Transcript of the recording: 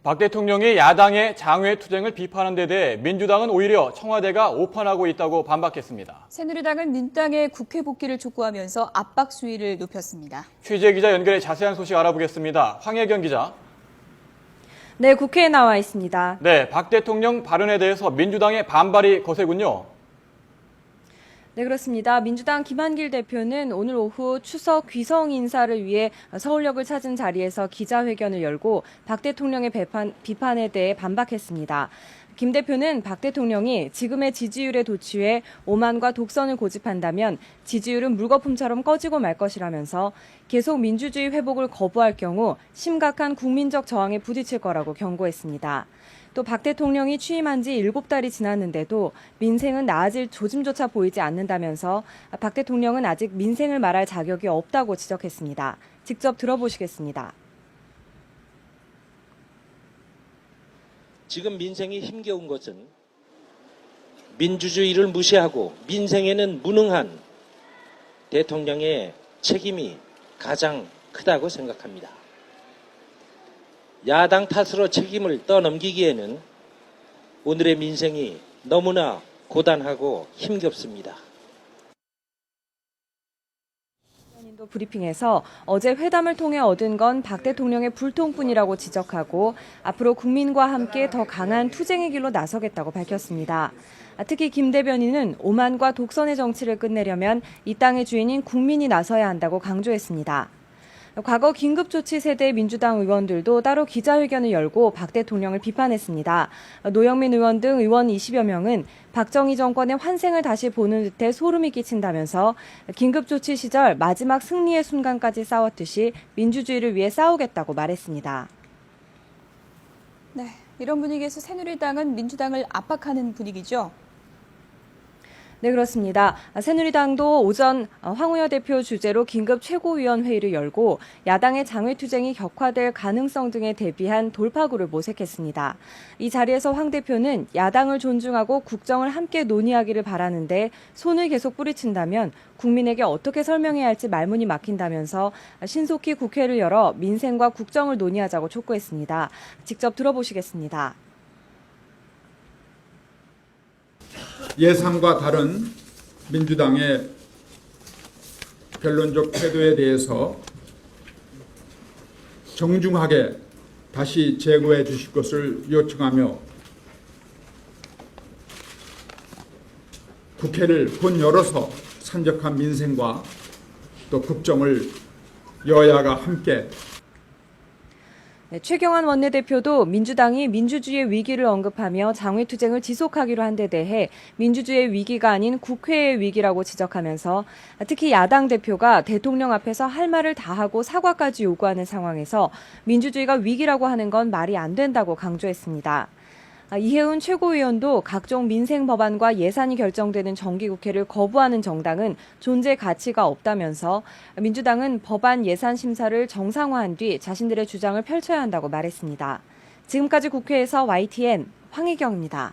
박 대통령이 야당의 장외투쟁을 비판한 데 대해 민주당은 오히려 청와대가 오판하고 있다고 반박했습니다. 새누리당은 민주당의 국회 복귀를 촉구하면서 압박 수위를 높였습니다. 취재 기자 연결해 자세한 소식 알아보겠습니다. 황혜경 기자. 네, 국회에 나와 있습니다. 네, 박 대통령 발언에 대해서 민주당의 반발이 거세군요. 네, 그렇습니다. 민주당 김한길 대표는 오늘 오후 추석 귀성 인사를 위해 서울역을 찾은 자리에서 기자회견을 열고 박 대통령의 비판에 대해 반박했습니다. 김 대표는 박 대통령이 지금의 지지율에 도취해 오만과 독선을 고집한다면 지지율은 물거품처럼 꺼지고 말 것이라면서 계속 민주주의 회복을 거부할 경우 심각한 국민적 저항에 부딪힐 거라고 경고했습니다. 또 박 대통령이 취임한 지 7달이 지났는데도 민생은 나아질 조짐조차 보이지 않는다면서 박 대통령은 아직 민생을 말할 자격이 없다고 지적했습니다. 직접 들어보시겠습니다. 지금 민생이 힘겨운 것은 민주주의를 무시하고 민생에는 무능한 대통령의 책임이 가장 크다고 생각합니다. 야당 탓으로 책임을 떠넘기기에는 오늘의 민생이 너무나 고단하고 힘겹습니다. 또 브리핑에서 어제 회담을 통해 얻은 건 박 대통령의 불통뿐이라고 지적하고 앞으로 국민과 함께 더 강한 투쟁의 길로 나서겠다고 밝혔습니다. 특히 김 대변인은 오만과 독선의 정치를 끝내려면 이 땅의 주인인 국민이 나서야 한다고 강조했습니다. 과거 긴급조치 세대 민주당 의원들도 따로 기자회견을 열고 박 대통령을 비판했습니다. 노영민 의원 등 의원 20여 명은 박정희 정권의 환생을 다시 보는 듯해 소름이 끼친다면서 긴급조치 시절 마지막 승리의 순간까지 싸웠듯이 민주주의를 위해 싸우겠다고 말했습니다. 네, 이런 분위기에서 새누리당은 민주당을 압박하는 분위기죠. 네, 그렇습니다. 새누리당도 오전 황우여 대표 주재로 긴급 최고위원회의를 열고 야당의 장외투쟁이 격화될 가능성 등에 대비한 돌파구를 모색했습니다. 이 자리에서 황 대표는 야당을 존중하고 국정을 함께 논의하기를 바라는데 손을 계속 뿌리친다면 국민에게 어떻게 설명해야 할지 말문이 막힌다면서 신속히 국회를 열어 민생과 국정을 논의하자고 촉구했습니다. 직접 들어보시겠습니다. 예상과 다른 민주당의 변론적 태도에 대해서 정중하게 다시 재고해 주실 것을 요청하며 국회를 곧 열어서 산적한 민생과 또 국정을 여야가 함께 네, 최경환 원내대표도 민주당이 민주주의의 위기를 언급하며 장외투쟁을 지속하기로 한 데 대해 민주주의의 위기가 아닌 국회의 위기라고 지적하면서 특히 야당 대표가 대통령 앞에서 할 말을 다 하고 사과까지 요구하는 상황에서 민주주의가 위기라고 하는 건 말이 안 된다고 강조했습니다. 이해운 최고위원도 각종 민생 법안과 예산이 결정되는 정기국회를 거부하는 정당은 존재 가치가 없다면서 민주당은 법안 예산 심사를 정상화한 뒤 자신들의 주장을 펼쳐야 한다고 말했습니다. 지금까지 국회에서 YTN 황희경입니다.